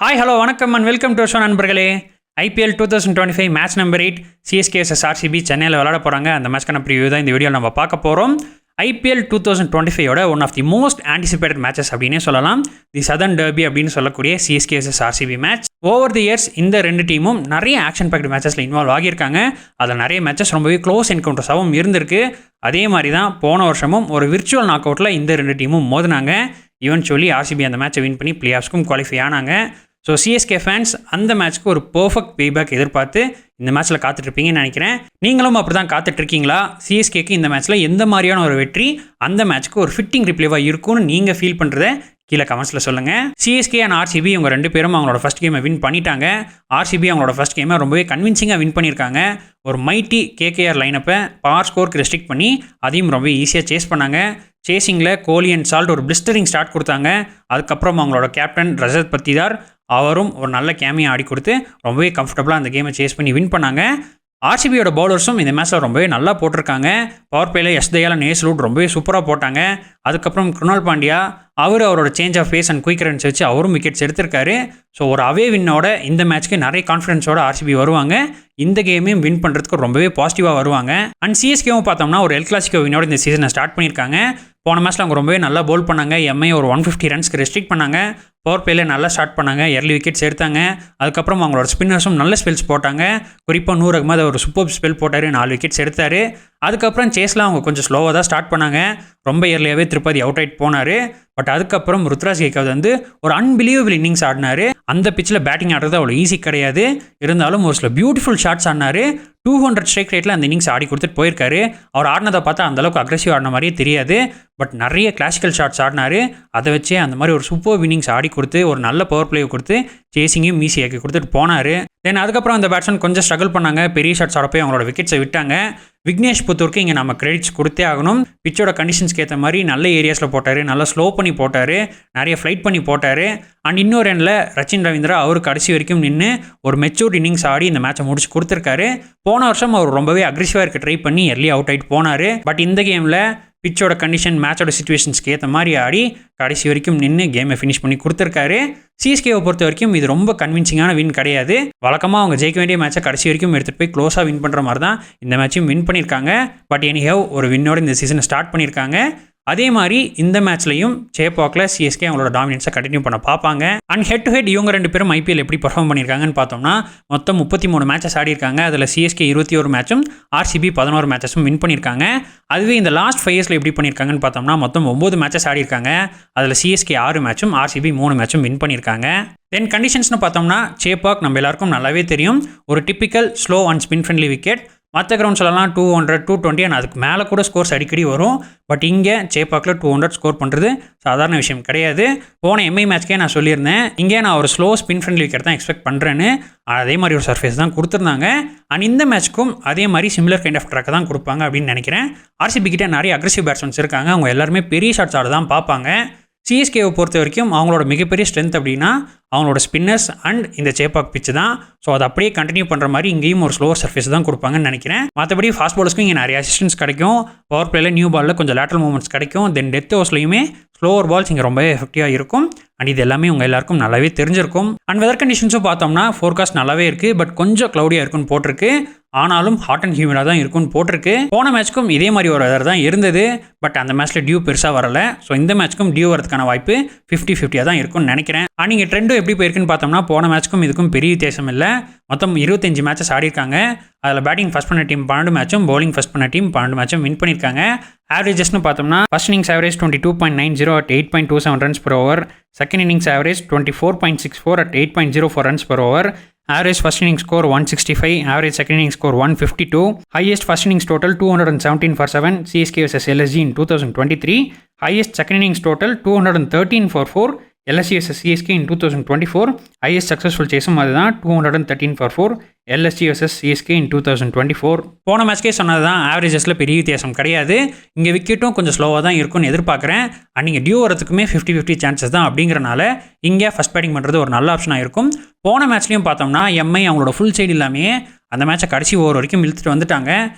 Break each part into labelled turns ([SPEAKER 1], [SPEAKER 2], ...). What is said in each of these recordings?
[SPEAKER 1] Hi hello வணக்கம் and welcome to show நண்பர்களே. IPL 2025 match number 8 CSK vs RCB சென்னையில் விளையாட போகிறாங்க. அந்த மேட்ச்க்கான ப்ரிவியூ தான் இந்த வீடியோவில் நம்ம பார்க்க போகிறோம். IPL 2025 one of the most anticipated matches அப்படின்னே சொல்லலாம். தி சதர்ன் டர்பி அப்படின்னு சொல்லக்கூடிய CSK vs RCB match. Over the years இந்த ரெண்டு டீமும் நிறைய ஆக்ஷன் பேக்டு மேட்சஸில் இன்வால்வ் ஆகியிருக்காங்க. அதில் நிறைய மேட்சஸ் ரொம்பவே க்ளோஸ் என்கவுண்டர்ஸாகவும் இருந்திருக்கு. அதே மாதிரி தான் போன வருஷமும் ஒரு விர்ச்சுவல் நாக் அவுட்டில் இந்த ரெண்டு டீமும் மோதினாங்க. ஈவென்ச்சுவலி ஆர்சிபி அந்த மேட்சை வின் பண்ணி பிளே ஆஃப்ஸ்க்கும் குவாலிஃபை ஆனாங்க. ஸோ சிஎஸ்கே ஃபேன்ஸ் அந்த மேட்ச்க்கு ஒரு பர்ஃபெக்ட் பேபேக் எதிர்பார்த்து இந்த மேட்ச்சில் காத்துட்ருப்பீங்கன்னு நினைக்கிறேன். நீங்களும் அப்படி தான் காத்துட்ருக்கீங்களா? சிஎஸ்கேக்கு இந்த மேட்ச்சில் எந்த மாதிரியான ஒரு வெற்றி அந்த மேட்ச்க்கு ஒரு ஃபிட்டிங் ரிப்ளேவாக இருக்கும்னு நீங்கள் ஃபீல் பண்ணுறத கீழே கமெண்ட்ஸில் சொல்லுங்கள். சிஎஸ்கே அண்ட் ஆர்சிபி இவங்க ரெண்டு பேரும் அவங்களோட ஃபஸ்ட் கேமை வின் பண்ணிட்டாங்க. ஆர்சிபி அவங்களோட ஃபஸ்ட் கேமை ரொம்பவே கன்வின்சிங்காக வின் பண்ணியிருக்காங்க. ஒரு மைட்டி கேகேஆர் லைனப்பை பவர் ஸ்கோருக்கு ரெஸ்ட்ரிக்ட் பண்ணி அதையும் ரொம்ப ஈஸியாக சேஸ் பண்ணாங்க. சேசிங்கில் கோலி அண்ட் சால்ட் ஒரு பிளிஸ்டரிங் ஸ்டார்ட் கொடுத்தாங்க. அதுக்கப்புறம் அவங்களோட கேப்டன் ரஜத் பத்திதார் அவரும் ஒரு நல்ல கேமியை ஆடி கொடுத்து ரொம்பவே கம்ஃபர்டபுளாக அந்த கேமை சேஸ் பண்ணி வின் பண்ணாங்க. ஆர்சிபியோட பவுலர்ஸும் இந்த மேட்ச்சில் ரொம்பவே நல்லா போட்டிருக்காங்க. பவர் பிளேயில் எஸ்தயால நேஸ்லூட் ரொம்பவே சூப்பராக போட்டாங்க. அதுக்கப்புறம் குருணால் பாண்டியா அவரோட change of pace and quick runs வச்சு அவரும் விக்கெட்ஸ் எடுத்திருக்காரு. ஸோ ஒரு அவே வின்னோட இந்த மேட்ச்க்கு நிறைய கான்ஃபிடன்ஸோட ஆர்சிபி வருவாங்க. இந்த கேமையும் வின் பண்ணுறதுக்கு ரொம்பவே பாசிட்டிவாக வருவாங்க. அண்ட் சிஎஸ்கேவும் பார்த்தோம்னா ஒரு எல் கிளாசிக்கோ வின்னோட இந்த சீசனை ஸ்டார்ட் பண்ணியிருக்காங்க. போன மேட்ச்சில் அவங்க ரொம்பவே நல்லா பவுல் பண்ணாங்க. எம்ஐ ஒரு 150 ரன்ஸ்க்கு ரெஸ்ட்ரிக்ட் பண்ணாங்க. பவர் பிளேயில் நல்லா ஸ்டார்ட் பண்ணாங்க. எர்லி விக்கெட்ஸ் எடுத்தாங்க. அதுக்கப்புறம் அவங்களோட ஸ்பின்னர்ஸும் நல்ல ஸ்பெல்ஸ் போட்டாங்க. குறிப்பாக நூர் அகமது ஒரு சூப்பர் ஸ்பெல் போட்டார், 4 விக்கெட்ஸ் எடுத்தார். அதுக்கப்புறம் சேஸில் அவங்க கொஞ்சம் ஸ்லோவாக தான் ஸ்டார்ட் பண்ணாங்க. ரொம்ப இயர்லியாகவே திருப்பதி அவுட் ஆகிட்டு போனார். பட் அதுக்கப்புறம் ருத்ராஜ் கேக்வாத் ஒரு அன்பிலீவபிள் இன்னிங்ஸ் ஆடினார். அந்த பிச்சில் பேட்டிங் ஆடுறது அவ்வளோ ஈஸி கிடையாது. இருந்தாலும் ஒரு சில பியூட்டிஃபுல் ஷாட்ஸ் ஆடினார். 200 ஸ்ட்ரைக் ரேட்டில் அந்த இன்னிங்ஸ் ஆடி கொடுத்துட்டு போயிருக்காரு. அவர் ஆடினதை பார்த்தா அந்தளவுக்கு அக்ரெசிவ் ஆடின மாதிரியே தெரியாது. பட் நிறைய கிளாசிக்கல் ஷாட்ஸ் ஆடினார். அதை வச்சு அந்த மாதிரி ஒரு சூப்பர் இன்னிங்ஸ் ஆடி கொடுத்து ஒரு நல்ல பவர் பிளேயை கொடுத்து சேசிங்கையும் ஈஸியாக்கி கொடுத்துட்டு போனார். தென் அதுக்கப்புறம் அந்த பேட்ஸ்மேன் கொஞ்சம் ஸ்ட்ரகிள் பண்ணாங்க. பெரிய ஷாட்ஸ் ஆட போய் அவங்களோட விக்கெட்ஸை விட்டாங்க. விக்னேஷ் புத்தூருக்கு இங்கே நம்ம கிரெடிட்ஸ் கொடுத்தே ஆகணும். பிச்சோட கண்டிஷன்ஸ்க்கு ஏற்ற மாதிரி நல்ல ஏரியாஸில் போட்டார், நல்லா ஸ்லோ பண்ணி போட்டார், நிறைய ஃப்ளைட் பண்ணி போட்டார். அண்ட் இன்னொரு எண்ணில் ரச்சின் ரவீந்திரா அவர் கடைசி வரைக்கும் நின்று ஒரு மெச்சூர்ட் இன்னிங்ஸ் ஆடி இந்த மேட்சை முடிச்சு கொடுத்துருக்காரு. போன வருஷம் அவர் ரொம்பவே அக்ரெசிவாக இருக்க ட்ரை பண்ணி எர்லி அவுட் ஆகிட்டு போனார். பட் இந்த கேமில் பிச்சோட கண்டிஷன் மேட்சோட சிச்சுவேஷன்ஸ்க்கு ஏற்ற மாதிரி ஆடி கடைசி வரைக்கும் நின்று கேமை ஃபினிஷ் பண்ணி கொடுத்துருக்காரு. சிஎஸ்கேவை பொறுத்த வரைக்கும் இது ரொம்ப கன்வின்சிங்கான வின் கிடையாது. வழக்கமாக அவங்க ஜெயிக்க வேண்டிய மேட்சை கடைசி வரைக்கும் எடுத்துகிட்டு போய் க்ளோஸாக வின் பண்ணுற மாதிரி தான் இந்த மேட்சையும் வின் பண்ணியிருக்காங்க. பட் எனிஹவ் ஒரு வின்னோட இந்த சீசனை ஸ்டார்ட் பண்ணியிருக்காங்க. அதே மாதிரி இந்த மேட்ச்லையும் சேப்பாக்கில் சிஎஸ்கே அவங்களோட டாமினன்ஸை கண்டினியூ பண்ண பார்ப்பாங்க. அண்ட் ஹெட் டு ஹெட் இவங்க ரெண்டு பேரும் ஐபிஎல் எப்படி பர்ஃபார்ம் பண்ணியிருக்காங்கன்னு பார்த்தோம்னா மொத்தம் 33 மேட்சஸ் ஆடி இருக்காங்க. அதில் சிஎஸ்கே 21 மேட்சும் ஆர்சிபி 11 மேட்சஸும் வின் பண்ணியிருக்காங்க. அதுவே இந்த லாஸ்ட் 5 இயர்ஸில் எப்படி பண்ணியிருக்காங்கன்னு பார்த்தோம்னா மொத்தம் 9 மேட்சஸ் ஆடி இருக்காங்க. அதில் சிஎஸ்கே 6 மேட்சும் ஆர்சிபி 3 மேட்சும் வின் பண்ணியிருக்காங்க. தென் கண்டிஷன்ஸ்னு பார்த்தோம்னா சேப்பாக் நம்ம எல்லாருக்கும் நல்லாவே தெரியும். ஒரு typical slow and spin friendly wicket. மற்ற கிரவுண்ட் சொல்லலாம் 200, 220 அண்ட் அதுக்கு மேலே கூட ஸ்கோர்ஸ் அடிக்கடி வரும். பட் இங்கே சேப்பாக்கில் 200 ஸ்கோர் பண்ணுறது சாதாரண விஷயம் கிடையாது. போன எம்ஐ மேட்ச்க்கே நான் சொல்லியிருந்தேன், இங்கே நான் ஒரு ஸ்லோ ஸ்பின் ஃப்ரெண்ட்லி விக்கெட் தான் எக்ஸ்பெக்ட் பண்ணுறேன்னு. அதே மாதிரி ஒரு சர்ஃபேஸ் தான் கொடுத்துருந்தாங்க. அண்ட் இந்த மேட்ச்க்கும் அதே மாதிரி சிமிலர் கைண்ட் ஆஃப் ட்ராக் தான் கொடுப்பாங்க அப்படின்னு நினைக்கிறேன். ஆர்சிபி கிட்டே நிறைய அக்ரெசிவ் பேட்ஸ்மேன்ஸ் இருக்காங்க. அவங்க எல்லாருமே பெரிய ஷாட்ஸ் ஆட தான் பார்ப்பாங்க. சிஎஸ்கேவை பொறுத்த வரைக்கும் அவங்களோட மிகப்பெரிய ஸ்ட்ரென்த் அப்படின்னா அவங்களோட ஸ்பின்னர்ஸ் அண்ட் இந்த சேப்பாக் பிச்சு தான். ஸோ அதை அப்படியே கண்டினியூ பண்ணுற மாதிரி இங்கேயும் ஒரு ஸ்லோவர் சர்ஃபேஸ் தான் கொடுப்பாங்கன்னு நினைக்கிறேன். மற்றபடி ஃபாஸ்ட் பாலர்ஸ்க்கும் இங்கே நிறைய அசிஸ்டன்ஸ் கிடைக்கும். பவர் பிளேயில் நியூ பாலில் கொஞ்சம் லேட்டரல் மூவ்மெண்ட்ஸ் கிடைக்கும். தென் டெத் ஓவர்ஸ்லையுமே ஸ்லோவர் பால்ஸ் இங்கே ரொம்பவே எஃபெக்டிவாக இருக்கும். அண்ட் இது எல்லாமே உங்கள் எல்லாருக்கும் நல்லாவே தெரிஞ்சிருக்கும். அண்ட் வெதர் கண்டிஷன்ஸும் பார்த்தோம்னா ஃபோர்காஸ்ட் நல்லாவே இருக்குது. பட் கொஞ்சம் க்ளவுடியாக இருக்குன்னு போட்டிருக்கு. ஆனாலும் ஹாட் அண்ட் ஹியூமிடாக தான் இருக்குன்னு போட்டிருக்கு. போன மேட்ச்க்கும் இதே மாதிரி ஒரு வெதர் தான் இருந்தது. பட் அந்த மேட்ச்சில் டியூ பெருசாக வரலை. ஸோ இந்த மேட்ச்க்கும் டியூ வரதுக்கான வாய்ப்பு 50-50 தான் இருக்கும்னு நினைக்கிறேன். அண்ட் இங்கே ட்ரெண்டும் எப்படி போயிருக்குன்னு பார்த்தோம்னா போன மேட்ச்க்கும் இதுக்கும் பெரிய வித்தியாசம் இல்லை. மொத்தம் 25 மேட்சஸ் ஆடிருக்காங்க. அதில் பேட்டிங் ஃபஸ்ட் பண்ண டீம் 12 மேட்சும், பவுலிங் ஃபஸ்ட் பண்ண டீம் 12 மேட்சும் வின் பண்ணியிருக்காங்க. ஆவரேஜஸ்னு பார்த்தோம்னா first innings average 22.90 at 8.27 runs per over. Second innings average 24.64 at 8.04 runs per over. Average first inning score 165, average second inning score 152. Highest first innings total 217 for 7 CSK vs LSG in 2023. Highest second innings total 213 for 4 LSG vs CSK in 2024. Highest successful chase அதுதான் 213 for 4 LSG vs CSK in 2024. போன மேட்ச்க்கே சொன்னது தான் ஆவரேஜஸில் பெரிய வித்தியாசம் கிடையாது. இங்கே விக்கெட்டும் கொஞ்சம் ஸ்லோவாக தான் இருக்கும்னு எதிர்பார்க்குறேன். அண்ட் நீங்கள் டியூ வரதுக்குமே 50-50 சான்சஸ் தான். அப்படிங்கிறனால இங்கே ஃபஸ்ட் பேட்டிங் பண்ணுறது ஒரு நல்ல ஆப்ஷனாக இருக்கும். போன மேட்ச்லையும் பார்த்தோம்னா எம்ஐ அவங்களோட ஃபுல் சைடு இல்லாமே அந்த மேட்சை கடைசி ஓவர் வரைக்கும் இழுத்துட்டு வந்துட்டாங்க.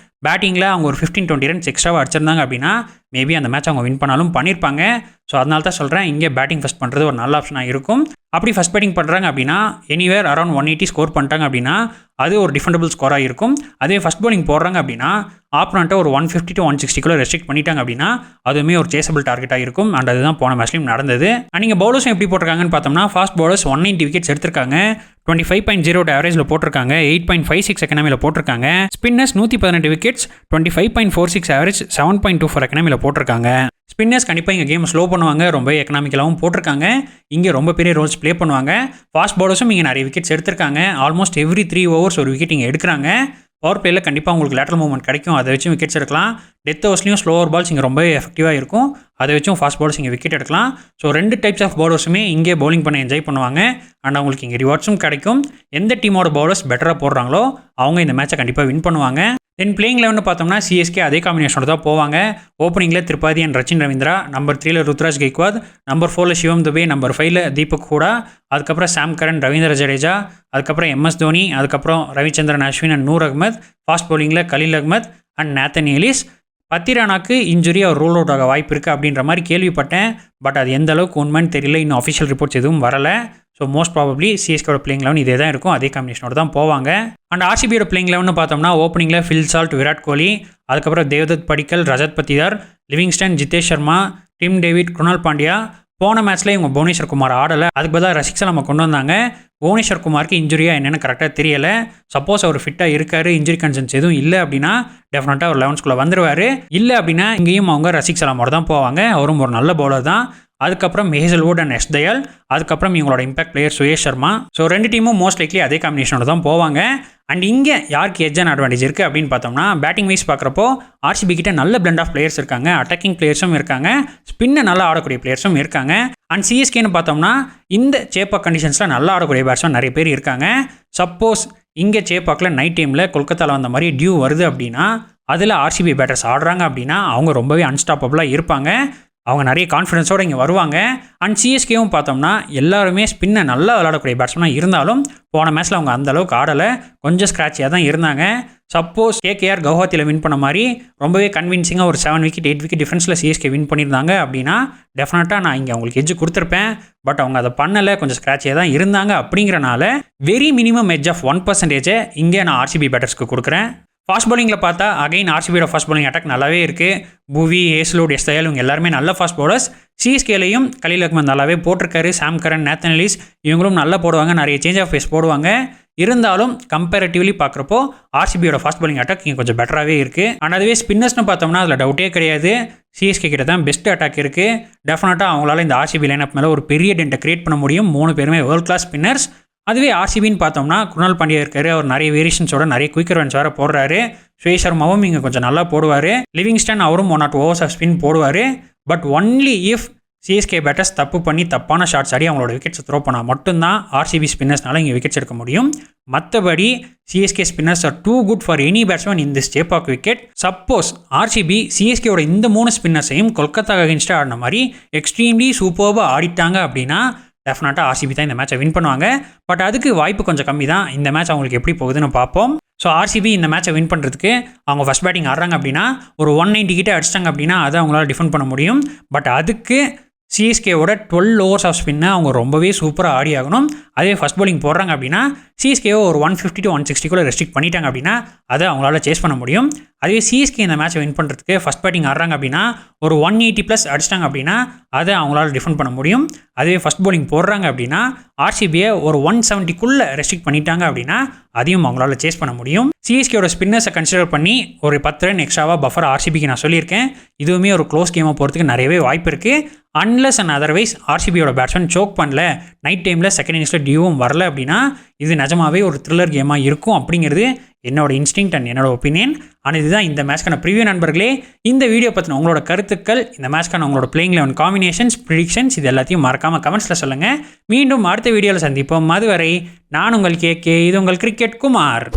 [SPEAKER 1] பேட்டிங்கில் அவங்க ஒரு 15-20 ரன்ஸ் எக்ஸ்ட்ராவாக அடிச்சிருந்தாங்க அப்படின்னா மேபி அந்த மேட்ச் அவங்க வின் பண்ணாலும் பண்ணியிருப்பாங்க. ஸோ அதனால தான் சொல்கிறேன், இங்கே பேட்டிங் ஃபஸ்ட் பண்ணுறது ஒரு நல்ல ஆப்ஷனாக இருக்கும். அப்படி ஃபஸ்ட் பேட்டிங் பண்ணுறாங்க அப்படின்னா எனிவேர் அரௌண்ட் 180 ஸ்கோர் பண்ணிட்டாங்க அப்படின்னா அது ஒரு டிஃபெண்டபிள் ஸ்கோராக இருக்கும். அதே ஃபஸ்ட் பவுலிங் போடுறாங்க அப்படின்னா ஆப்போனண்ட்டை ஒரு 150 to 160 ரெஸ்ட்ரிக்ட் பண்ணிட்டாங்க அப்படின்னா அதுவுமே ஒரு சேசபிள் டார்கெட்டாக இருக்கும். அண்ட் அதுதான் போன மேட்ச்லையும் நடந்தது. அண்ட் நீங்கள் பவுலர்ஸும் எப்படி போட்டிருக்காங்கன்னு பார்த்தோம்னா ஃபாஸ்ட் பவுலர்ஸ் 190 விக்கெட்ஸ் எடுத்திருக்காங்க, 25.0 ஆவரேஜில் போட்டிருக்காங்க, 8.56 எக்கனாமியில் போட்டிருக்காங்க. ஸ்பின்னர்ஸ் 118 விக்கெட்ஸ், 25.46 ஆவரேஜ், 7.24 எக்கனாமியில் போட்டிருக்காங்க. ஸ்பின்னர்ஸ் கண்டிப்பாக இங்கே கேம் ஸ்லோ பண்ணுவாங்க, ரொம்ப எக்கனாமிக்கலாகவும் போட்டிருக்காங்க, இங்கே ரொம்ப பெரிய ரோல்ஸ் ப்ளே பண்ணுவாங்க. ஃபாஸ்ட் பவுலர்ஸும் இங்கே நிறைய விக்கெட்ஸ் எடுத்திருக்காங்க, ஆல்மோஸ்ட் எவ்ரி 3 overs ஒரு விக்கெட் இங்கே எடுக்கிறாங்க. பவர் பிளேயில் கண்டிப்பாக உங்களுக்கு லேட்டரல் மூவ்மெண்ட் கிடைக்கும், அதை வச்சு விக்கெட்ஸ் எடுக்கலாம். டெத் ஓவர்ஸ்லையும் ஸ்லோவர் பால்ஸ் இங்கே ரொம்ப எஃபெக்டிவாக இருக்கும், அதை வச்சும் ஃபாஸ்ட் பவுலர்ஸ் இங்கே விக்கெட் எடுக்கலாம். ஸோ 2 டைப்ஸ் ஆஃப் பவுலர்ஸுமே இங்கே பவுலிங் பண்ண என்ஜாய் பண்ணுவாங்க. அண்ட் அவங்களுக்கு இங்கே ரிவார்ட்ஸும் கிடைக்கும். எந்த டீமோட பவுலர்ஸ் பெட்டராக போடுறாங்களோ அவங்க இந்த மேட்சை கண்டிப்பாக வின் பண்ணுவாங்க. தென் பிளேயிங் 11 பார்த்தோம்னா சிஎஸ்கே அதே காம்பினேஷனோட தான் போவாங்க. ஓப்பனிங்கில் Tripathi and Rachin Ravindra, number 3 Ruturaj Gaikwad, number 4 Shivam Dube, number 5 Deepak Hooda, அதுக்கப்புறம் சாம் கரன், ரவீந்திர ஜடேஜா, அதுக்கப்புறம் MS தோனி, அதுக்கப்புறம் ரவிச்சந்திரன் அஸ்வின் அண்ட் நூர் அகமத். ஃபாஸ்ட் பவுலிங்கில் Khaleel Ahmed and Nathan Ellis. பத்திரானாக்கு இன்ஜுரி அவர் ரோல் அவுட் ஆக வாய்ப்பு இருக்குது அப்படின்ற மாதிரி கேள்விப்பட்டேன். பட் அது எந்த அளவுக்கு உண்மைன்னு தெரியல, இன்னும் அஃபிஷியல் ரிப்போர்ட்ஸ் எதுவும் வரலை. ஸோ மோஸ்ட் ப்ராபப்ளி சிஎஸ்கேயோட பிளேயிங் 11 இதே தான் இருக்கும், அதே காம்பினேஷனோட தான் போவாங்க. அண்ட் ஆர்சிபியோட பிளேயிங் 11 பார்த்தோம்னா ஓப்பனிங்கில் ஃபில் சால்ட், விராட் கோலி, அதுக்கப்புறம் Devdutt Padikkal, Rajat Patidar, Livingstone, Jitesh Sharma, Tim David, Krunal Pandya. போன மேட்ச்சில் இவங்க புவனேஸ்வர் குமார் ஆடலை, அதுக்கு பதிலாக ரசிக்ஸை நம்ம கொண்டு வந்தாங்க. புவனேஸ்வர் குமாருக்கு இன்ஜுரியாக என்னென்னு கரெக்டாக தெரியலை. சப்போஸ் அவர் ஃபிட்டாக இருக்காரு, இன்ஜுரி கன்சர்ன்ஸ் எதுவும் இல்லை அப்படின்னா டெஃபினட்டாக ஒரு 11 வந்துருவார். இல்லை அப்படின்னா இங்கேயும் அவங்க ரசிக் சலாமோட தான் போவாங்க, அவரும் ஒரு நல்ல பவுலர் தான். அதுக்கப்புறம் ஹேசல்வுட் அண்ட் எஸ் தயால், அதுக்கப்புறம் இவங்களோட impact player Suyash Sharma. So 2 டீமும் மோஸ்ட் லைக்லி அதே காம்பினேஷனோட தான் போவாங்க. அண்ட் இங்கே யாருக்கு எட்ஜ் அண்ட் அட்வான்டேஜ் இருக்குது அப்படின்னு பார்த்தோம்னா பேட்டிங் வைஸ் பார்க்குறப்போ ஆர்சிபி கிட்ட நல்ல பிளண்ட் ஆஃப் பிளேயர்ஸ் இருக்காங்க, அட்டாக்கிங் பிளேயர்ஸும் இருக்காங்க, ஸ்பின்னை நல்லா ஆடக்கூடிய பிளேயர்ஸும் இருக்காங்க. அண்ட் சிஎஸ்கேன்னு பார்த்தோம்னா இந்த சேப்பாக் கண்டிஷன்ஸில் நல்லா ஆடக்கூடிய பேட்ஸ்மேன் நிறைய பேர் இருக்காங்க. சப்போஸ் இங்கே சேப்பாக்கில் நைட் டைமில் கொல்கத்தாவில் வந்த மாதிரி டியூ வருது அப்படின்னா அதில் ஆர்சிபி பேட்டர்ஸ் ஆடுறாங்க அப்படின்னா அவங்க ரொம்பவே அன்ஸ்டாப்பபிளாக இருப்பாங்க, அவங்க நிறைய கான்ஃபிடன்ஸோடு இங்கே வருவாங்க. அண்ட் சிஎஸ்கேவும் பார்த்தோம்னா எல்லாருமே ஸ்பின்னை நல்லா விளையாடக்கூடிய பேட்ஸ்மேனாக இருந்தாலும் போன மேட்ச்சில் அவங்க அந்தளவுக்கு ஆடலை, கொஞ்சம் ஸ்க்ராட்சியாக தான் இருந்தாங்க. சப்போஸ் KKR கவுஹாத்தியில் வின் பண்ண மாதிரி ரொம்பவே கன்வின்சிங்காக ஒரு 7 விக்கெட் 8 விக்கெட் டிஃபரன்ஸில் சிஎஸ்கே வின் பண்ணியிருந்தாங்க அப்படின்னா டெஃபினட்டாக நான் இங்கே அவங்களுக்கு எட்ஜ் கொடுத்துருப்பேன். பட் அவங்க அதை பண்ணலை, கொஞ்சம் ஸ்க்ராட்சியாக தான் இருந்தாங்க. அப்படிங்கிறனால வெரி மினிமம் எட்ஜ் ஆஃப் 1% இங்கே நான் ஆர்சிபி பேட்டர்ஸ்க்கு கொடுக்குறேன். ஃபாஸ்ட் பவுலிங்கில் பார்த்தா அகைன் ஆர்சிபியோட ஃபாஸ்ட் பவுலிங் அட்டாக் நல்லாவே இருக்குது. புவி, ஹேசல்வுட், எஸ் தயால் இவங்க எல்லாருமே நல்ல ஃபாஸ்ட் பவுலர்ஸ். சிஎஸ்கேலையும் கலீல் அகமத் நல்லாவே போட்டிருக்காரு, சாம் கரன், நேத்தன் எலிஸ் இவங்களும் நல்லா போடுவாங்க, நிறைய சேஞ்ச் ஆஃப் பேஸ் போடுவாங்க. இருந்தாலும் கம்பேரிட்டிவ்லி பார்க்குறப்போ ஆர்சிபியோட ஃபாஸ்ட் பவுலிங் அட்டாக் இங்கே கொஞ்சம் பெட்டராகவே இருக்குது. ஆனால் அதுவே ஸ்பின்னர்ஸ்னு பார்த்தோம்னா அதில் டவுட்டே கிடையாது, சிஎஸ்கே கிட்ட தான் பெஸ்ட் அட்டாக் இருக்குது. டெஃபினட்டாக அவங்களால இந்த ஆர்சிபி லைனப் மேலே ஒரு பெரிய டென்ட்டை கிரியேட் பண்ண முடியும். 3 பேருமே வேர்ல்ட் கிளாஸ் ஸ்பின்னர்ஸ். அதுவே ஆர்சிபின்னு பார்த்தோம்னா குணால் பாண்டியா இருக்காரு, அவர் நிறைய வேரியேஷன்ஸோட நிறைய குயிக்கர் ரன்ஸ் வேறு போடுறாரு. சுயேஷ் சர்மாவும் இங்கே கொஞ்சம் நல்லா போடுவார். லிவிங்ஸ்டன் அவரும் 1 or 2 overs ஆஃப் ஸ்பின் போடுவார். But only if CSK batters தப்பு பண்ணி தப்பான ஷாட்ஸ் ஆடி அவங்களோட விக்கெட்ஸ் த்ரோ பண்ணால் மட்டும்தான் ஆர்சிபி ஸ்பின்னர்ஸ்னால இங்கே விக்கெட்ஸ் எடுக்க முடியும். மற்றபடி CSK spinners are too good for any batsman in this Chepauk wicket. Suppose RCB சிஎஸ்கேயோட இந்த 3 ஸ்பின்னர்ஸையும் கொல்கத்தா அகைன்ஸ்டாக ஆடின மாதிரி எக்ஸ்ட்ரீம்லி சூப்பர்பாக ஆடிட்டாங்க அப்படின்னா டெஃபினட்டாக ஆர்சிபி தான் இந்த மேட்சை வின் பண்ணுவாங்க. பட் அதுக்கு வாய்ப்பு கொஞ்சம் கம்மி தான். இந்த மேட்ச் அவங்களுக்கு எப்படி போகுதுன்னு பார்ப்போம். ஸோ ஆர்சிபி இந்த மேட்சை வின் பண்ணுறதுக்கு அவங்க ஃபஸ்ட் பேட்டிங் ஆடுறாங்க அப்படின்னா ஒரு 190 கிட்ட அடிச்சிட்டாங்க அப்படின்னா அதை அவங்களால டிஃபெண்ட் பண்ண முடியும். பட் அதுக்கு சிஎஸ்கேவோட 12 overs ஆஃப் ஸ்பின்னை அவங்க ரொம்பவே சூப்பராக ஆடி ஆகணும். அதே ஃபஸ்ட் பவுலிங் போடுறாங்க அப்படின்னா சிஎஸ்கேவை ஒரு 150 to 160 ரெஸ்ட்ரிக்ட் பண்ணிட்டாங்க அப்படின்னா அதை அவங்களால சேஸ் பண்ண முடியும். அதே சிஎஸ்கே இந்த மேட்சை வின் பண்ணுறதுக்கு ஃபஸ்ட் பேட்டிங் ஆடுறாங்க அப்படின்னா ஒரு 180+ அடிச்சிட்டாங்க அப்படின்னா அதை அவங்களால டிஃபெண்ட் பண்ண முடியும். அதே ஃபஸ்ட் பவுலிங் போடுறாங்க அப்படின்னா ஆர்சிபியை ஒரு 170 ரெஸ்ட்ரிக்ட் பண்ணிட்டாங்க அப்படின்னா அதையும் அவங்களால சேஸ் பண்ண முடியும். சிஎஸ்கேயோட ஸ்பின்னர்ஸை கன்சிடர் பண்ணி ஒரு 10 ரன் எக்ஸ்ட்ராவாக பஃபர் ஆர்சிபிக்கு நான் சொல்லியிருக்கேன். இதுவுமே ஒரு க்ளோஸ் கேமாக போகிறதுக்கு நிறையவே வாய்ப்பு இருக்குது. அன்லஸ் அண்ட் அதர்வைஸ் ஆர்சிபியோட பேட்ஸ்மேன் சோக் பண்ணல, நைட் டைமில் செகண்ட் இன்னிங்ஸில் டியூவும் வரல அப்படின்னா இது நிஜமாவே ஒரு த்ரில்லர் கேமாக இருக்கும் அப்படிங்கிறது என்னோட இன்ஸ்டிங்க்ட் அண்ட் என்னோட ஒப்பீனியன். ஆனால் இதுதான் இந்த மேட்ச்க்கான ப்ரிவியூ நண்பர்களே. இந்த வீடியோ பற்றின உங்களோட கருத்துக்கள், இந்த மேட்ச்க்கான உங்களோட பிளேயிங் 11 காம்பினேஷன்ஸ், ப்ரிடிக்ஷன்ஸ் இது எல்லாத்தையும் மறக்காமல் கமெண்ட்ஸில் சொல்லுங்கள். மீண்டும் அடுத்த வீடியோவில் சந்திப்போம். அதுவரை நான் உங்கள் KK, இது உங்கள் கிரிக்கெட் குமார்.